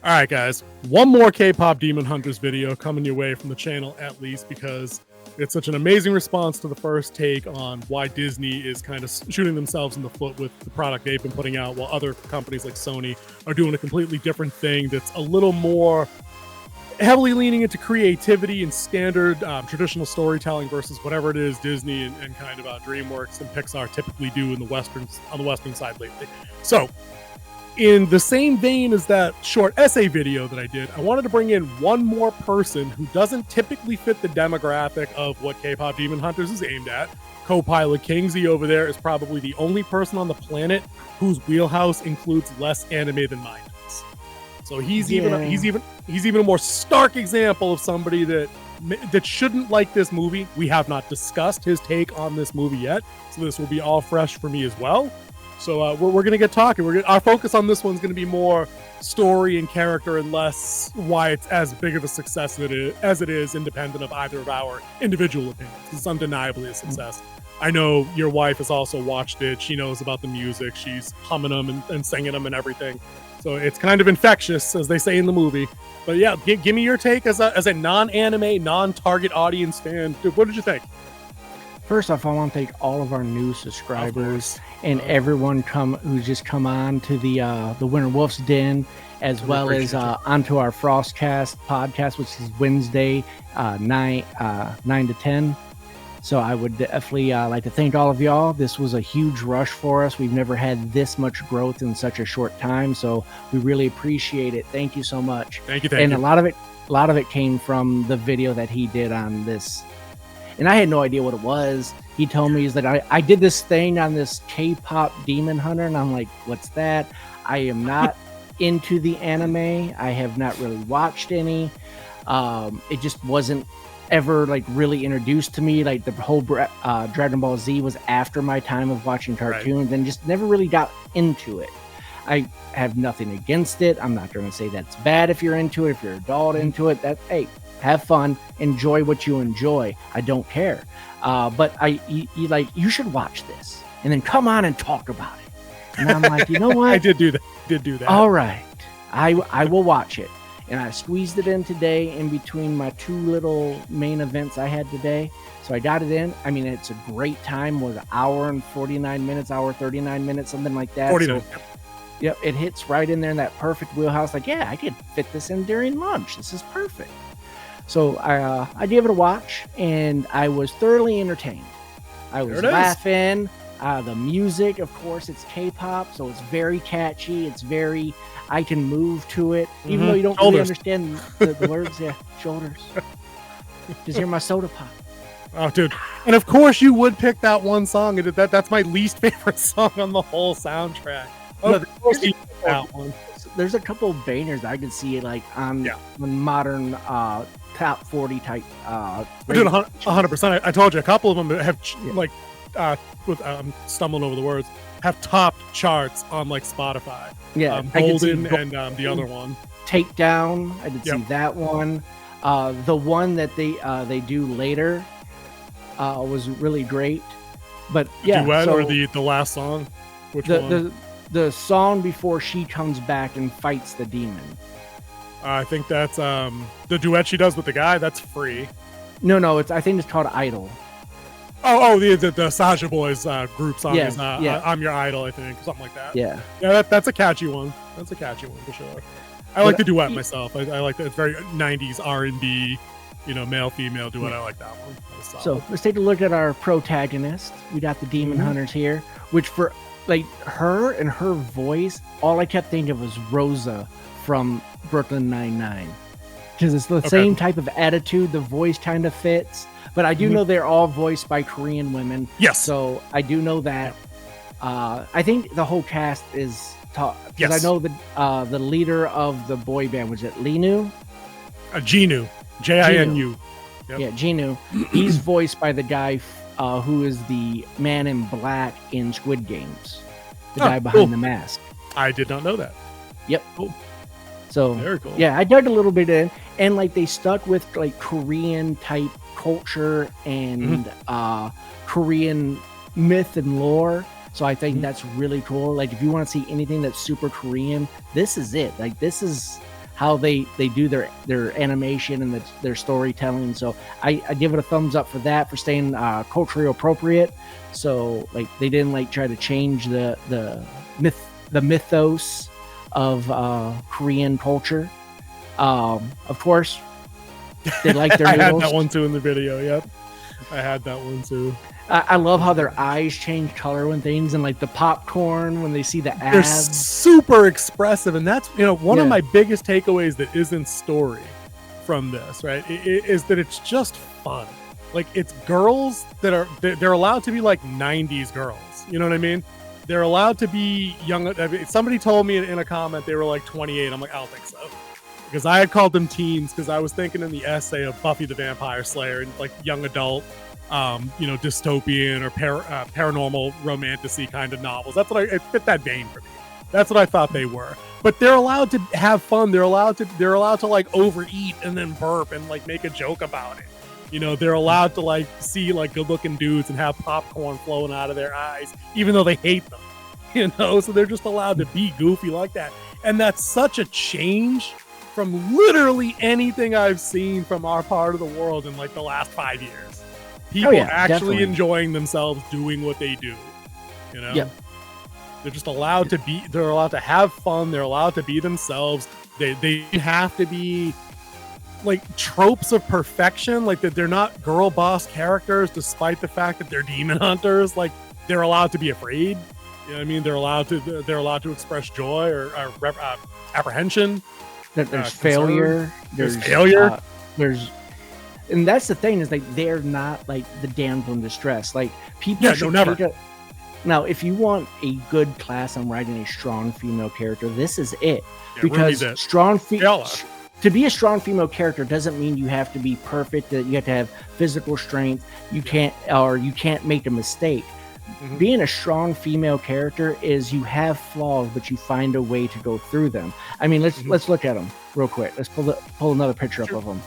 All right, guys. One more K-pop Demon Hunters video coming your way from the channel, at least, because it's such an amazing response to the first take on why Disney is kind of shooting themselves in the foot with the product they've been putting out, while other companies like Sony are doing a completely different thing that's a little more heavily leaning into creativity and standard traditional storytelling versus whatever it is Disney and kind of DreamWorks and Pixar typically do on the Western side lately. So, in the same vein as that short essay video that I did, I wanted to bring in one more person who doesn't typically fit the demographic of what K-pop Demon Hunters is aimed at. Co-pilot Kingsley over there is probably the only person on the planet whose wheelhouse includes less anime than mine does. So he's even a more stark example of somebody that shouldn't like this movie. We have not discussed his take on this movie yet, so this will be all fresh for me as well. So we're going to get talking. Our focus on this one's going to be more story and character and less why it's as big of a success as it is independent of either of our individual opinions. It's undeniably a success. I know your wife has also watched it. She knows about the music. She's humming them and singing them and everything. So it's kind of infectious, as they say in the movie. But yeah, give me your take as a non-anime, non-target audience fan. Dude, what did you think? First off, I want to thank all of our new subscribers and everyone who's just come on to the Winter Wolf's Den, as well as onto our Frostcast podcast, which is Wednesday, 9 to 10. So I would definitely like to thank all of y'all. This was a huge rush for us. We've never had this much growth in such a short time, so we really appreciate it. Thank you so much. Thank you. And a lot of it came from the video that he did on this. And I had no idea what it was. He told me, he's like, I did this thing on this K-pop Demon Hunter. And I'm like, what's that? I am not into the anime. I have not really watched any. It just wasn't ever like really introduced to me. Like the whole Dragon Ball Z was after my time of watching cartoons, and just never really got into it. I have nothing against it. I'm not going to say that's bad if you're into it. If you're an adult into it, hey, have fun, enjoy what you enjoy. I don't care. But you should watch this and then come on and talk about it. And I'm like, you know what? I did do that. All right. I will watch it. And I squeezed it in today in between my two little main events I had today. So I got it in. I mean, it's a great time. Was an hour and 49 minutes, hour 39 minutes, something like that. 49. So, yep, it hits right in there in that perfect wheelhouse. Like, yeah, I could fit this in during lunch. This is perfect. So I gave it a watch, and I was thoroughly entertained. I was laughing. The music, of course, it's K-pop, so it's very catchy. It's very, I can move to it, even though you don't really understand the words. Yeah, shoulders. Just hear my soda pop. Oh, dude. And of course you would pick that one song. That's my least favorite song on the whole soundtrack. Oh, no, that one. There's a couple of bangers that I can see like on modern top 40 type. Dude, 100%. I told you a couple of them have I'm stumbling over the words, have topped charts on like Spotify. Yeah, Golden and the other one. Takedown. I did see that one. The one that they do later was really great. But yeah, duet or the last song? Which one? The song before she comes back and fights the demon. I think that's the duet she does with the guy. That's Free. No, I think it's called Idol. The Saja Boys group song is I'm Your Idol, I think, something like that. Yeah, that's a catchy one. That's a catchy one for sure. I like the duet myself. I like that. It's very 90s R&B, male female duet. I like that one. So let's take a look at our protagonist. We got the Demon Hunters here, which for like her and her voice, all I kept thinking of was Rosa from Brooklyn Nine-Nine, because it's the same type of attitude. The voice kind of fits. But I do know they're all voiced by Korean women. Yes. So I do know that. I think the whole cast is taught. Because I know the leader of the boy band, was it Linu? Jinu. Jinu. Yep. Yeah, Jinu. He's voiced by the guy who is the man in black in Squid Games. The guy behind the mask. I did not know that. Yep. Cool. So, very cool. Yeah, I dug a little bit in. And like they stuck with like Korean type culture and Korean myth and lore. So I think that's really cool. Like if you want to see anything that's super Korean, this is it. Like this is how they do their animation and their storytelling. So I give it a thumbs up for that, for staying culturally appropriate. So like they didn't like try to change the mythos of Korean culture. Of course, they like their I noodles. had that one too in the video. Yep, I had that one too. I love how their eyes change color when things, and like the popcorn when they see the They're abs. super expressive, and that's one of my biggest takeaways that isn't story from this, right? Is that it's just fun. Like it's girls that they're allowed to be like 90s girls. You know what I mean? They're allowed to be young. I mean, somebody told me in a comment they were like 28. I'm like, I don't think so. Because I had called them teens because I was thinking in the essay of Buffy the Vampire Slayer and like young adult, dystopian or paranormal romantic-y kind of novels. That's what it fit that vein for me. That's what I thought they were. But they're allowed to have fun. They're allowed to like overeat and then burp and like make a joke about it. They're allowed to like see like good-looking dudes and have popcorn flowing out of their eyes, even though they hate them. So they're just allowed to be goofy like that. And that's such a change from literally anything I've seen from our part of the world in like the last 5 years. People actually definitely enjoying themselves doing what they do. Yep. They're just allowed to be, they're allowed to have fun. They're allowed to be themselves. They have to be like tropes of perfection, like that they're not girl boss characters, despite the fact that they're demon hunters. Like they're allowed to be afraid. You know what I mean? They're allowed to express joy or apprehension. There's failure. There's failure. And that's the thing, is like they're not like the damsel in distress. Like people should never. Now, if you want a good class on writing a strong female character, this is it. Yeah, because to be a strong female character doesn't mean you have to be perfect, that you have to have physical strength. You can't make a mistake. Mm-hmm. Being a strong female character is you have flaws, but you find a way to go through them. I mean, let's look at them real quick. Let's pull another picture up of them.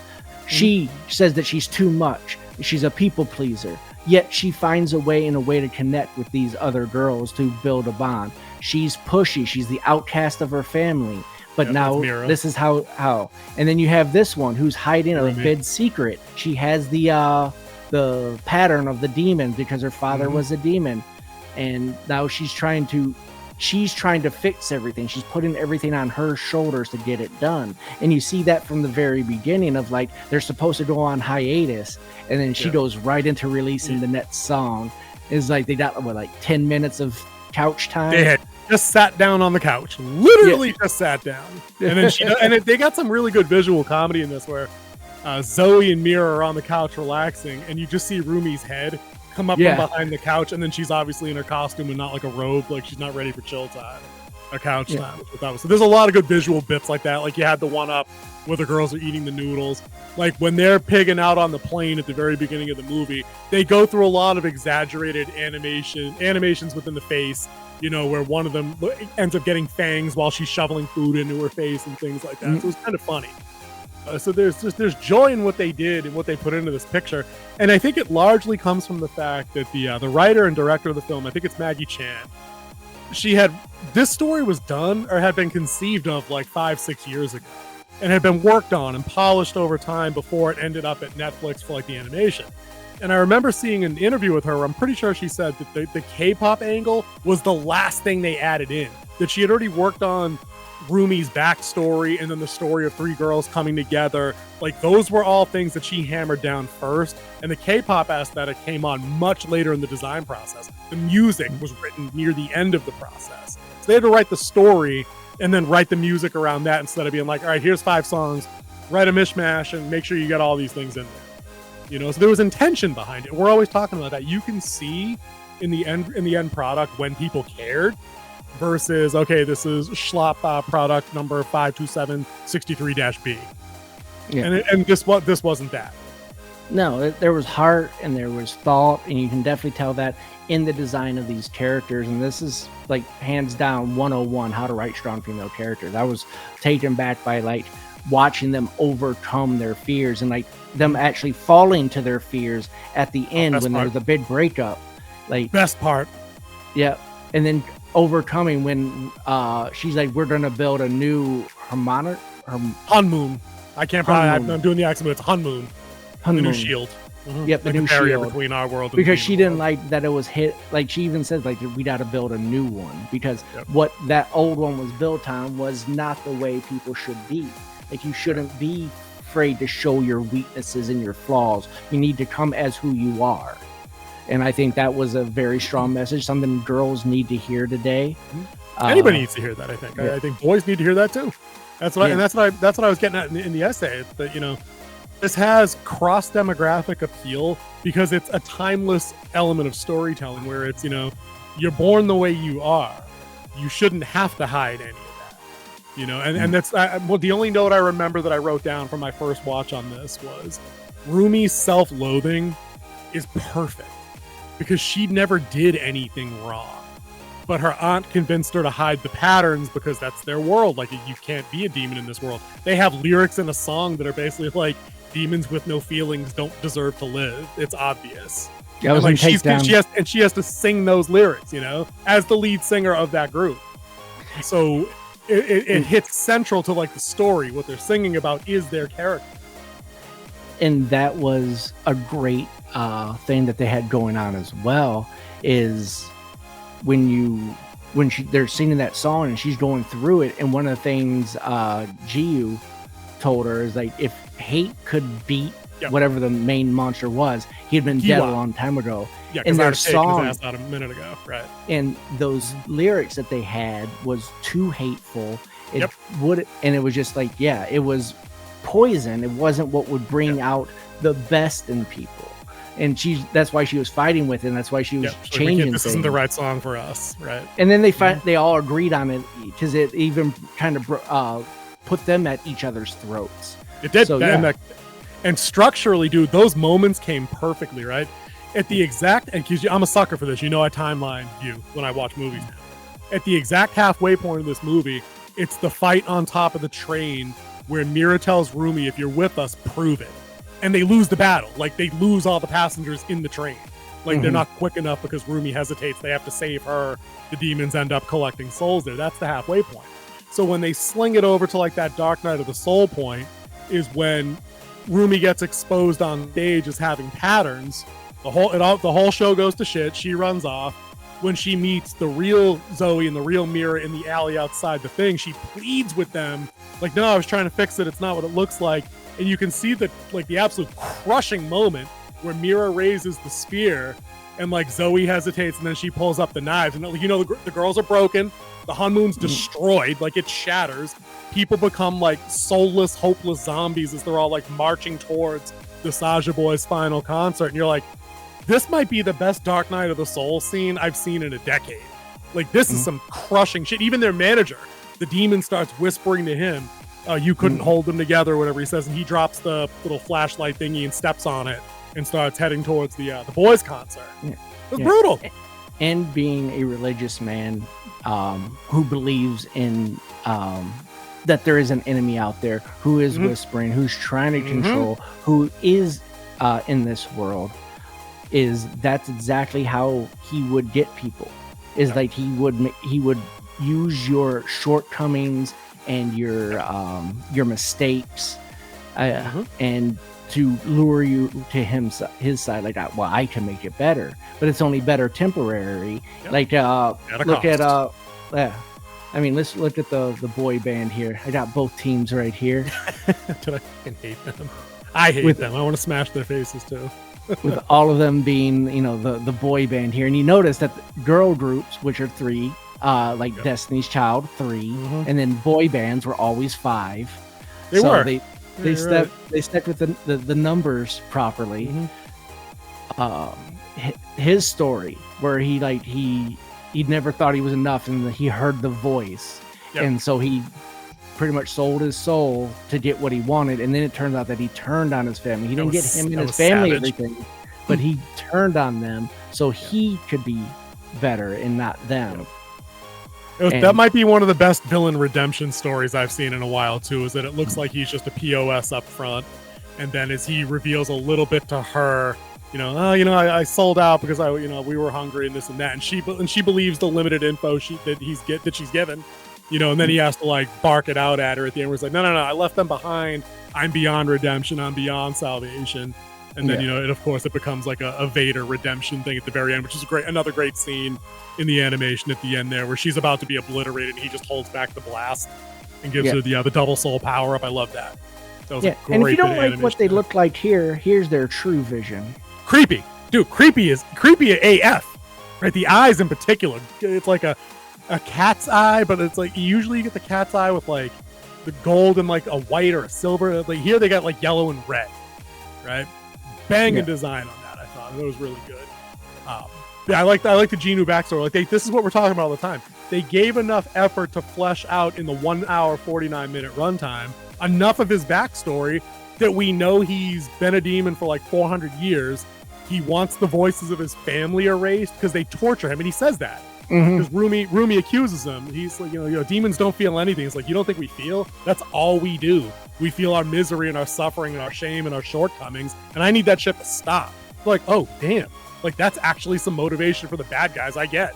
She says that she's too much. She's a people pleaser. Yet she finds a way to connect with these other girls to build a bond. She's pushy. She's the outcast of her family. But now this is how. And then you have this one who's hiding a big secret. She has the pattern of the demon because her father was a demon. And now she's trying to fix everything. She's putting everything on her shoulders to get it done. And you see that from the very beginning of like, they're supposed to go on hiatus. And then she goes right into releasing the next song. It's like they got like 10 minutes of couch time. They had just sat down on the couch, literally just sat down. And then they got some really good visual comedy in this where Zoe and Mira are on the couch relaxing, and you just see Rumi's head come up from behind the couch, and then she's obviously in her costume and not like a robe, like she's not ready for chill time or couch time. So there's a lot of good visual bits like that. Like you had the one up where the girls are eating the noodles. Like when they're pigging out on the plane at the very beginning of the movie, they go through a lot of exaggerated animations within the face, where one of them ends up getting fangs while she's shoveling food into her face and things like that. So it was kind of funny. So there's joy in what they did and what they put into this picture, and I think it largely comes from the fact that the writer and director of the film, I think it's Maggie Chan, this story was done or had been conceived of like 5-6 years ago, and had been worked on and polished over time before it ended up at Netflix for like the animation. And I remember seeing an interview with her where I'm pretty sure she said that the K-pop angle was the last thing they added in, that she had already worked on Rumi's backstory and then the story of three girls coming together. Like those were all things that she hammered down first, and the K-pop aesthetic came on much later in the design process. The music was written near the end of the process, so they had to write the story and then write the music around that instead of being like, all right, here's 5 songs, write a mishmash and make sure you get all these things in there. So there was intention behind it. We're always talking about that. You can see in the end product when people cared versus, okay, this is schlop product number 52763-B. And this wasn't that. No, there was heart and there was thought, and you can definitely tell that in the design of these characters. And this is like hands down 101 how to write strong female characters. I was taken back by like watching them overcome their fears and like them actually falling to their fears at the end when there was a big breakup. Like best part. Yeah. And then overcoming when she's like, we're gonna build a new Hunmoon. I can't probably. I'm doing the accent, but it's Hunmoon. Hunmoon. The new shield. Yep, the like new the barrier shield. between our world and because she didn't world. like that it was hit. Like she even said, like we got to build a new one because what that old one was built on was not the way people should be. Like you shouldn't be afraid to show your weaknesses and your flaws. You need to come as who you are. And I think that was a very strong message, something girls need to hear today. Anybody needs to hear that. I think. I think boys need to hear that too. That's what. And that's what I was getting at in the essay. That this has cross demographic appeal because it's a timeless element of storytelling where it's you're born the way you are. You shouldn't have to hide any of that. And that's the only note I remember that I wrote down from my first watch on this was Rumi's self-loathing is perfect because she never did anything wrong. But her aunt convinced her to hide the patterns because that's their world. Like, you can't be a demon in this world. They have lyrics in a song that are basically like, demons with no feelings don't deserve to live. It's obvious. Yeah, like she has to sing those lyrics, as the lead singer of that group. So it hits central to like the story. What they're singing about is their character. And that was a great thing that they had going on as well. Is they're singing that song and she's going through it, and one of the things Jinu told her is like, if hate could beat whatever the main monster was, he'd been dead a long time ago. Yeah, and their song his ass out a minute ago, right? And those lyrics that they had was too hateful. It was just like, it was poison. It wasn't what would bring out the best in people. And that's why she was fighting with it, and that's why she was changing this isn't the right song for us, right? And then they all agreed on it because it even kind of put them at each other's throats. It did. So, and structurally, dude, those moments came perfectly, right? At the exact, and because I'm a sucker for this, I timeline view when I watch movies now. At the exact halfway point of this movie, it's the fight on top of the train where Mira tells Rumi, if you're with us, prove it. And they lose the battle. Like, they lose all the passengers in the train. Like, they're not quick enough because Rumi hesitates. They have to save her. The demons end up collecting souls there. That's the halfway point. So when they sling it over to, like, that Dark Night of the Soul point is when Rumi gets exposed on stage as having patterns. The whole show goes to shit. She runs off. When she meets the real Zoe and the real Mira in the alley outside the thing, she pleads with them. Like, no, I was trying to fix it. It's not what it looks like. And you can see the absolute crushing moment where Mira raises the spear and like Zoe hesitates and then she pulls up the knives. And the girls are broken. The Hunmoon's destroyed. Like, it shatters. People become like soulless, hopeless zombies as they're all like marching towards the Saja Boys' final concert. And you're like, this might be the best Dark Night of the Soul scene I've seen in a decade. Like, this is some crushing shit. Even their manager, the demon, starts whispering to him, you couldn't hold them together, or whatever he says, and he drops the little flashlight thingy and steps on it and starts heading towards the boys' concert. It was brutal. And being a religious man who believes in that there is an enemy out there who is whispering, who's trying to control, who is in this world, that's exactly how he would get people. Is like he would use your shortcomings and your mistakes and to lure you to his side, like, well, I can make it better, but it's only better temporary. Like look at I mean, let's look at the boy band here. I got both teams right here. Dude, I fucking hate them. I hate them. I want to smash their faces too. With all of them being, the boy band here, and you notice that the girl groups, which are 3, Destiny's Child 3, and then boy bands were always 5. They stuck with the numbers properly. His story, where he never thought he was enough, and he heard the voice, and so he pretty much sold his soul to get what he wanted, and then it turns out that he turned on his family. He didn't get him and his family everything, but he turned on them so he could be better and not them. That might be one of the best villain redemption stories I've seen in a while too, is that it looks like he's just a POS up front, and then as he reveals a little bit to her, I sold out because we were hungry and this and that, and she believes the limited info that she's given, you know, and then he has to like bark it out at her at the end where he's like, no, I left them behind. I'm beyond redemption. I'm beyond salvation. And then, you know, of course it becomes like a Vader redemption thing at the very end, which is another great scene in the animation at the end there where she's about to be obliterated and he just holds back the blast and gives her the double soul power up. I love that. That was a great and if you don't like animation what they look like here, here's their true vision. Creepy. Dude, creepy AF. Right? The eyes in particular. It's like a cat's eye, but it's like usually you get the cat's eye with like the gold and like a white or a silver. Like here they got like yellow and red. Right? Banging design on that, I thought. It was really good. I like the Jinu backstory. Like this is what we're talking about all the time. They gave enough effort to flesh out in the 1 hour 49-minute runtime enough of his backstory that we know he's been a demon for like 400 years. He wants the voices of his family erased because they torture him, and he says that. Because Rumi accuses him. He's like, you know, demons don't feel anything. It's like, you don't think we feel? That's all we do. We feel our misery and our suffering and our shame and our shortcomings, and I need that shit to stop. Like, oh, damn. Like, that's actually some motivation for the bad guys, I get.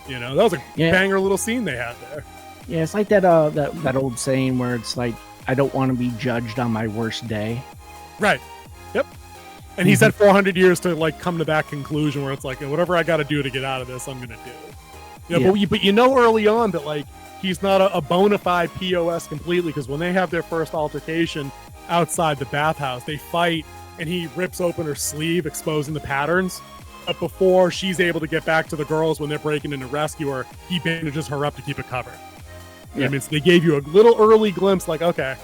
You know, that was a banger little scene they had there. Yeah, it's like that old saying where it's like, I don't want to be judged on my worst day. Right. Yep. And he's had 400 years to, like, come to that conclusion where it's like, whatever I got to do to get out of this, I'm going to do. You know, but you know early on that, like, he's not a bona fide POS completely, because when they have their first altercation outside the bathhouse, they fight, and he rips open her sleeve, exposing the patterns. But before she's able to get back to the girls when they're breaking in to rescue her, he bandages her up to keep it covered. You know what I mean? So they gave you a little early glimpse, like, okay,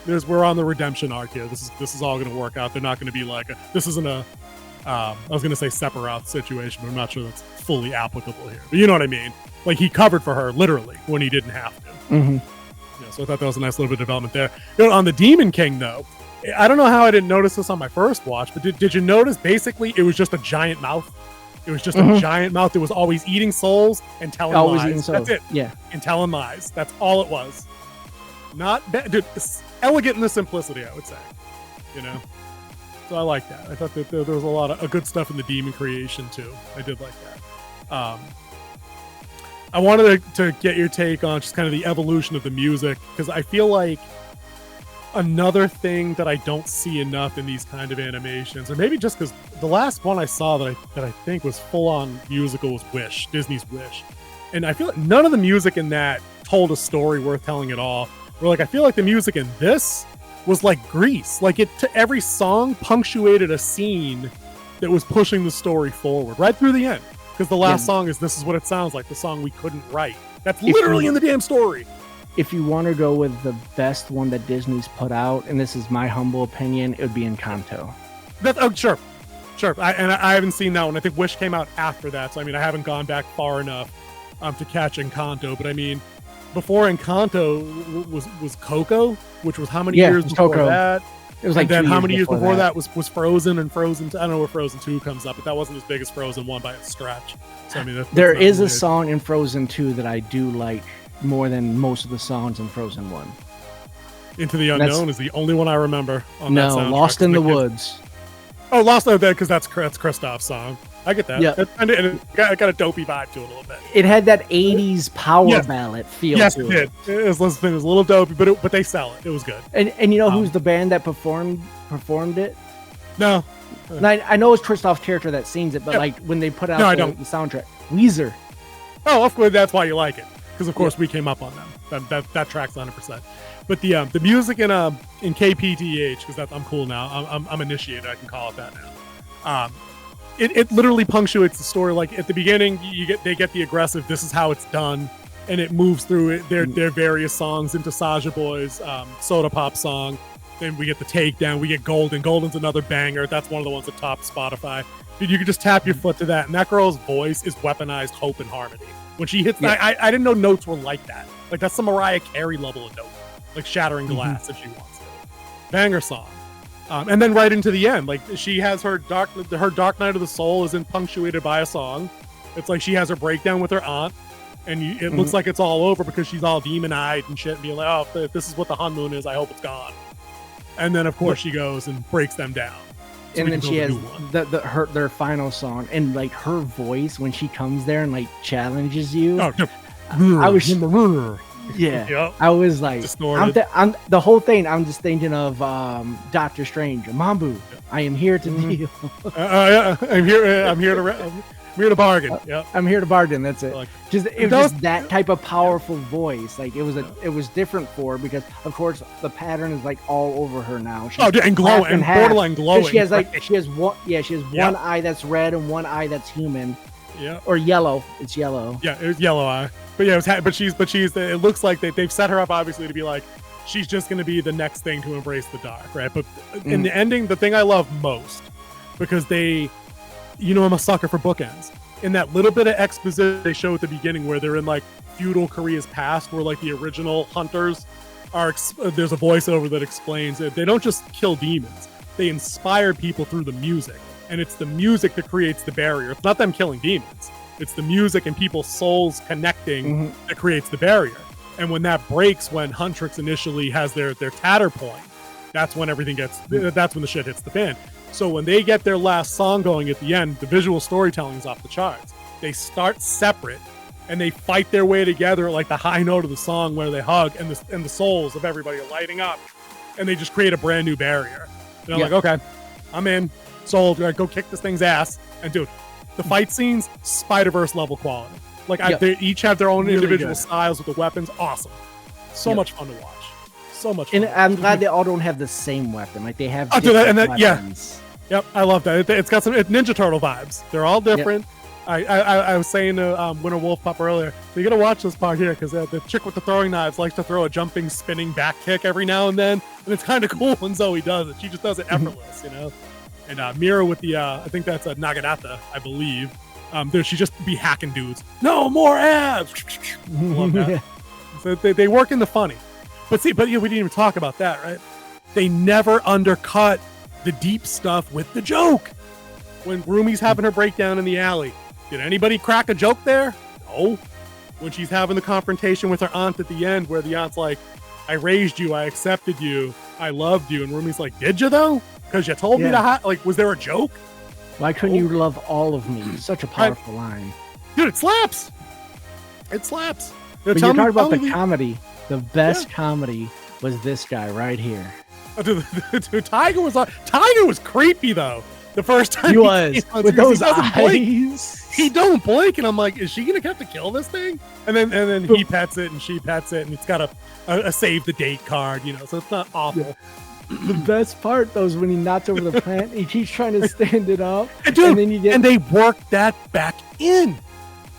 we're on the redemption arc here. This is all going to work out. They're not going to be like, this isn't a, I was going to say Sephiroth situation, but I'm not sure that's fully applicable here. But you know what I mean? Like, he covered for her, literally, when he didn't have to. Yeah, so I thought that was a nice little bit of development there. You know, on the Demon King, though, I don't know how I didn't notice this on my first watch, but did you notice basically it was just a giant mouth? It was just a giant mouth that was always eating souls and telling lies. That's it. Yeah. And telling lies. That's all it was. Not bad. Dude, it's elegant in the simplicity, I would say. You know? So I like that. I thought that there was a lot of good stuff in the demon creation, too. I did like that. I wanted to get your take on just kind of the evolution of the music, because I feel like another thing that I don't see enough in these kind of animations, or maybe just because the last one I saw that I think was full-on musical was Wish, Disney's Wish. And I feel like none of the music in that told a story worth telling at all. Where, like, I feel like the music in this was like Grease. Like, every song punctuated a scene that was pushing the story forward right through the end. Because the last song is This Is What It Sounds Like, the song we couldn't write. That's literally in the damn story. If you want to go with the best one that Disney's put out, and this is my humble opinion, it would be Encanto. Sure. I haven't seen that one. I think Wish came out after that, so I mean, I haven't gone back far enough to catch Encanto. But I mean, before Encanto was Coco, which was how many years before Coco. that? It was like, and then how many years before that was Frozen and Frozen 2. I don't know where Frozen 2 comes up, but that wasn't as big as Frozen 1 by a stretch. So I mean, there is a song in Frozen 2 that I do like more than most of the songs in Frozen 1. Into the Unknown is the only one I remember on that soundtrack. Lost in the Woods. Oh, Lost in the Woods, because that's Kristoff's song. I get that. Yeah. And it got a dopey vibe to it a little bit. It had that 80s power ballad feel to it. Yes, it did. It was a little dopey, but they sell it. It was good. And you know who's the band that performed it? No. I know it's Kristoff's character that sings it, but like when they put out the soundtrack, Weezer. Oh, of course, that's why you like it. Because of course we came up on them. That tracks 100%. But the music in KPTH, because I'm cool now. I'm initiated. I can call it that now. It literally punctuates the story. Like at the beginning, they get the aggressive. This is how it's done, and it moves through their various songs into Saja Boy's Soda Pop song. Then we get the takedown. We get Golden. Golden's another banger. That's one of the ones that topped Spotify. Dude, you could just tap your foot to that, and that girl's voice is weaponized hope and harmony. When she hits that, I didn't know notes were like that. Like, that's some Mariah Carey level of note. Like shattering glass if she wants to. Banger song. And then right into the end, like she has her dark night of the soul isn't punctuated by a song. It's like she has her breakdown with her aunt, and it looks like it's all over because she's all demon-eyed and shit, and being like, oh, if this is what the Hun is, I hope it's gone. And then of course she goes and breaks them down. So and then she has their final song, and like her voice when she comes there and like challenges you. I was Yeah, Yep. I was like, Distorted. I'm the whole thing. I'm just thinking of Doctor Strange, Mambu. I am here to deal. Yeah, I'm here. I'm here to bargain. Yep. I'm here to bargain. That's it. Like, Just it was just that type of powerful voice. Like it was different for her because of course the pattern is like all over her now. She's and glowing, and borderline glowing. She has right? she has one one eye that's red and one eye that's human. Yeah. Or yellow. It's yellow. Yeah, it was yellow eye. But yeah, but she's. It looks like they've set her up obviously to be like she's just going to be the next thing to embrace the dark, right? But in the ending, the thing I love most because I'm a sucker for bookends. In that little bit of exposition they show at the beginning where they're in like feudal Korea's past, where like the original hunters are. There's a voiceover that explains that they don't just kill demons; they inspire people through the music, and it's the music that creates the barrier. It's not them killing demons; it's the music and people's souls connecting that creates the barrier. And when that breaks, when Huntrix initially has their tatter point, that's when everything gets. That's when the shit hits the fan. So when they get their last song going at the end, the visual storytelling is off the charts. They start separate and they fight their way together at like the high note of the song where they hug and the souls of everybody are lighting up and they just create a brand new barrier. And I'm like, okay, I'm in, sold, go kick this thing's ass. And dude, the fight scenes, Spider-Verse level quality. Like they each have their own really individual styles with the weapons. Awesome. So much fun to watch. So much fun. And I'm glad they all don't have the same weapon. Like they have weapons. Yep, I love that. It's got some Ninja Turtle vibes. They're all different. Yep. I was saying to Winter Wolf Pup earlier, so you got to watch this part here because the chick with the throwing knives likes to throw a jumping, spinning back kick every now and then, and it's kind of cool when Zoe does it. She just does it effortless, And Mira with the, I think that's a Naginata, I believe. She just be hacking dudes. No more abs. Love that. So they work in the funny, but we didn't even talk about that, right? They never undercut the deep stuff with the joke. When Rumi's having her breakdown in the alley, did anybody crack a joke there? No. When she's having the confrontation with her aunt at the end, where the aunt's like, I raised you, I accepted you, I loved you, and Rumi's like, did you though? Because you told me to like, was there a joke? Why couldn't you love all of me? Such a powerful line. Dude, it slaps. It slaps. But you talk about the comedy. The best comedy was this guy right here. Dude, Tiger was creepy though. The first time he was with those eyes. He don't blink, and I'm like, is she gonna have to kill this thing? And then he pets it, and she pets it, and it's got a save the date card, so it's not awful. The best part though is when he knocks over the plant. He keeps trying to stand it up, and they work that back in.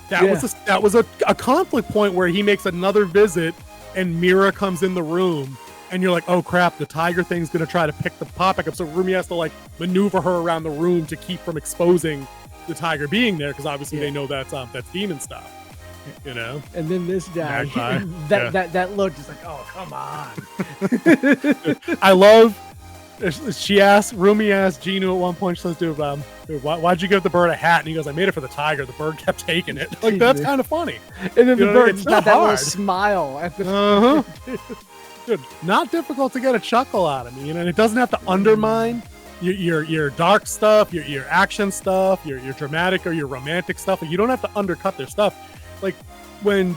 That was a conflict point where he makes another visit, and Mira comes in the room. And you're like, oh crap, the tiger thing's gonna try to pick the pop back up. So Rumi has to like maneuver her around the room to keep from exposing the tiger being there, because obviously they know that's demon stuff. And then this guy, that look is like, oh come on. I love. Rumi asked Jinu at one point. She says, "Dude, why'd you give the bird a hat?" And he goes, "I made it for the tiger. The bird kept taking it." Like that's kind of funny. And then the bird's got that little smile at the. Dude, not difficult to get a chuckle out of me, and it doesn't have to undermine your dark stuff, your action stuff, your dramatic or your romantic stuff. Like, you don't have to undercut their stuff. Like when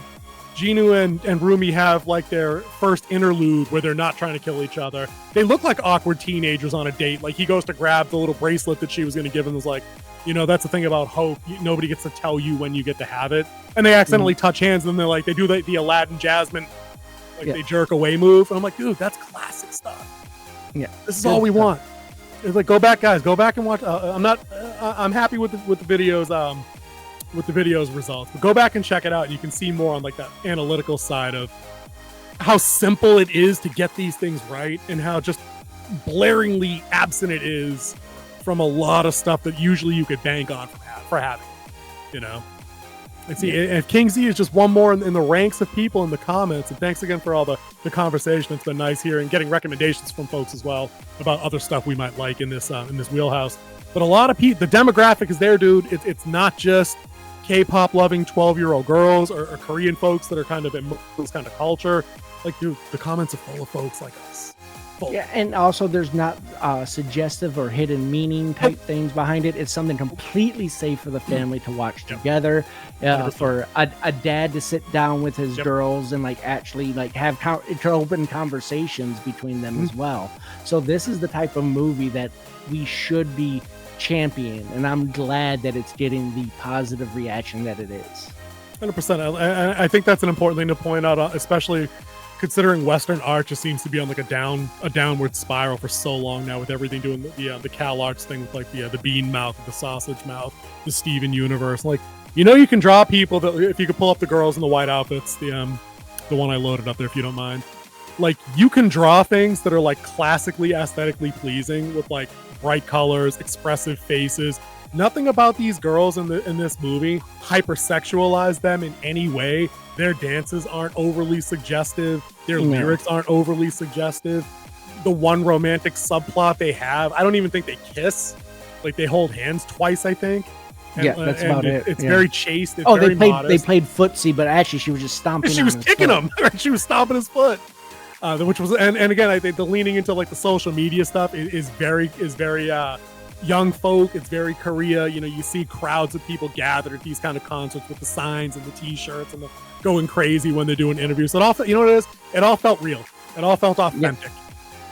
Jinu and Rumi have like their first interlude where they're not trying to kill each other, they look like awkward teenagers on a date. Like he goes to grab the little bracelet that she was going to give him, and was like, that's the thing about hope. Nobody gets to tell you when you get to have it. And they accidentally touch hands, and then they're like, they do the Aladdin Jasmine. They jerk away move, and I'm like, dude, that's classic stuff. Yeah, this is all we want. It's like, go back, guys, go back and watch. I'm happy with the videos, with the videos results, but go back and check it out. And you can see more on like that analytical side of how simple it is to get these things right, and how just blaringly absent it is from a lot of stuff that usually you could bank on for having. And see, and King Z is just one more in the ranks of people in the comments. And thanks again for all the conversation. It's been nice here and getting recommendations from folks as well about other stuff we might like in this wheelhouse. But a lot of people, the demographic is there, dude. It's not just K-pop loving 12-year-old girls or Korean folks that are kind of in this kind of culture. Like, dude, the comments are full of folks like us. full. Yeah, and also there's not suggestive or hidden meaning type things behind it. It's something completely safe for the family to watch together, for a dad to sit down with his girls and like actually like have open conversations between them as well. So this is the type of movie that we should be championing, and I'm glad that it's getting the positive reaction that it is. 100%. I think that's an important thing to point out, especially considering Western art just seems to be on like a downward spiral for so long now, with everything doing the Cal Arts thing with like the bean mouth, the sausage mouth, the Steven universe. Like, you know, you can draw people that, if you could pull up the girls in the white outfits, the one I loaded up there, if you don't mind. Like, you can draw things that are like classically aesthetically pleasing with like bright colors, expressive faces. Nothing about these girls in this movie hypersexualize them in any way. Their dances aren't overly suggestive. Their lyrics aren't overly suggestive. The one romantic subplot they have, I don't even think they kiss. Like, they hold hands twice, I think. And, that's about it. It's very chaste. It's they modest. played footsie, but actually she was just stomping. She was kicking him. She was stomping his foot. Which was, and again, I think the leaning into like the social media stuff is very young folk. It's very Korea. You know, you see crowds of people gathered at these kind of concerts with the signs and the T-shirts and the going crazy when they're doing interviews. So it all, you know what it is? It all felt real. It all felt authentic.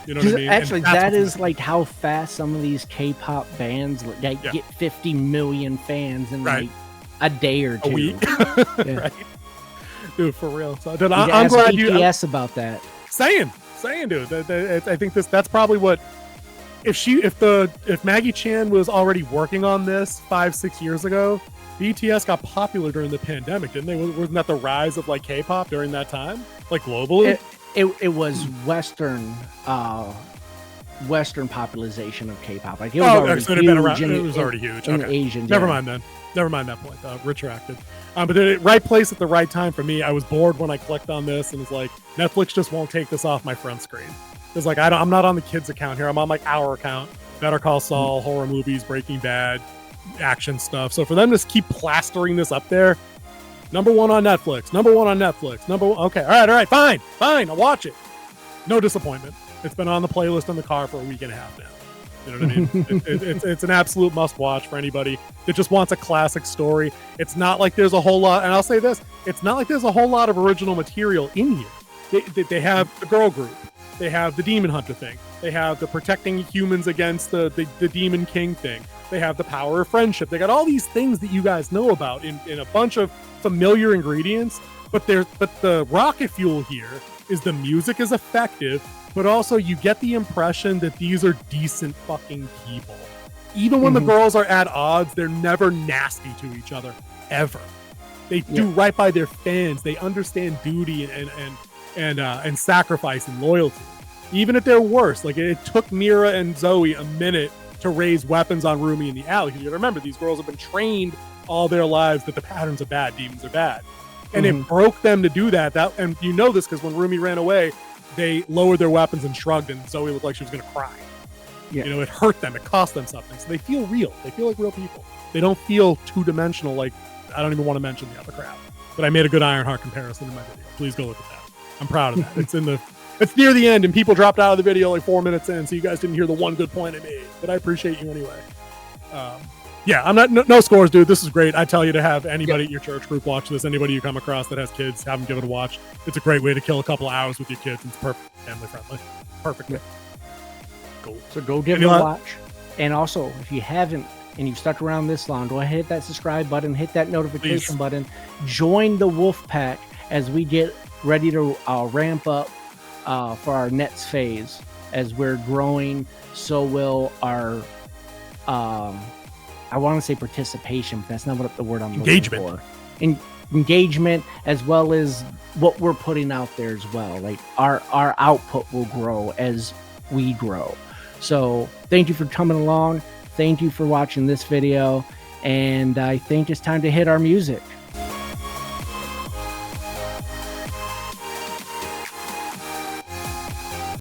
You know what I mean? Actually, that is like how fast some of these K-pop bands get 50 million fans in like a day or two. A week. Right. Dude, for real. So, dude, I'm glad BTS about that. Saying, dude. I think that's probably what. If Maggie Chan was already working on this 5-6 years ago, BTS got popular during the pandemic, didn't they? Wasn't that the rise of like K-pop during that time, like globally? It was Western popularization of K-pop. Like, it was already huge. Okay. Asian. Never mind then. Never mind that point. Retracted. But the right place at the right time for me. I was bored when I clicked on this and was like, Netflix just won't take this off my front screen. It's like, I'm not on the kids account here. I'm on like our account. Better Call Saul, horror movies, Breaking Bad, action stuff. So for them to keep plastering this up there, number one on Netflix. Okay, all right, fine. I'll watch it. No disappointment. It's been on the playlist in the car for a week and a half now. You know what I mean? It's an absolute must watch for anybody that just wants a classic story. It's not like there's a whole lot, and I'll say this, it's not like there's a whole lot of original material in here. They have the girl group. They have the demon hunter thing. They have the protecting humans against the demon king thing. They have the power of friendship. They got all these things that you guys know about in a bunch of familiar ingredients. But the rocket fuel here is the music is effective, but also you get the impression that these are decent fucking people. Even when the girls are at odds, they're never nasty to each other, ever. They do right by their fans. They understand duty and sacrifice and loyalty. Even at their worst, like it took Mira and Zoe a minute to raise weapons on Rumi in the alley. Because you remember, these girls have been trained all their lives that the patterns are bad, demons are bad. And it broke them to do that. And you know this because when Rumi ran away, they lowered their weapons and shrugged, and Zoe looked like she was going to cry. Yeah. You know, it hurt them. It cost them something. So they feel real. They feel like real people. They don't feel two-dimensional like, I don't even want to mention the other crap. But I made a good Ironheart comparison in my video. Please go look at that. I'm proud of that. It's near the end, and people dropped out of the video like 4 minutes in, so you guys didn't hear the one good point I made. But I appreciate you anyway. Yeah, I'm not no scores, dude. This is great. I tell you to have anybody at your church group watch this. Anybody you come across that has kids, have them give it a watch. It's a great way to kill a couple hours with your kids. It's perfect, family friendly. Perfect. Yeah. Cool. So go give it a watch. And also, if you haven't and you've stuck around this long, go ahead, hit that subscribe button, hit that notification button, join the Wolf Pack as we get ready to ramp up for our next phase. As we're growing, so will our I want to say participation, but that's not what the word I'm looking for. Engagement, as well as what we're putting out there as well. Like our output will grow as we grow. So thank you for coming along. Thank you for watching this video. And I think it's time to hit our music.